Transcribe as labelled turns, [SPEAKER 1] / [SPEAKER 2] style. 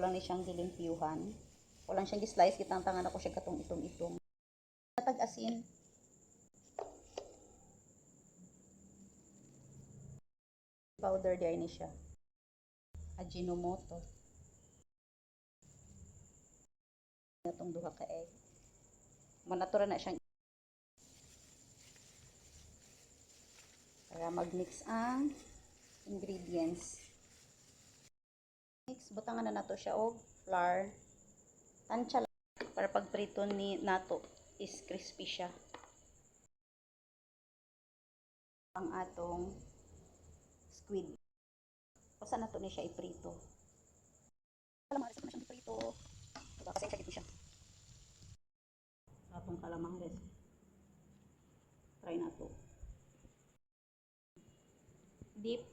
[SPEAKER 1] lang ni siyang dilimpyuhan. Walang siyang slice, kitang tangan ako siya katong itong-itong. Natag asin. Powder di ni siya. Ajinomoto. Itong duha ka egg. Manatura na siyang para mag-mix ang ingredients. Mix, butangan na nato siya og flour. Tansya lang para pag prito ni nato is crispy siya. Ang atong squid. Usa na to ni siya iprito. Kalamang res na siyang iprito. Diba kasi siya siya. Sa atong kalamang res. Try na to. Deep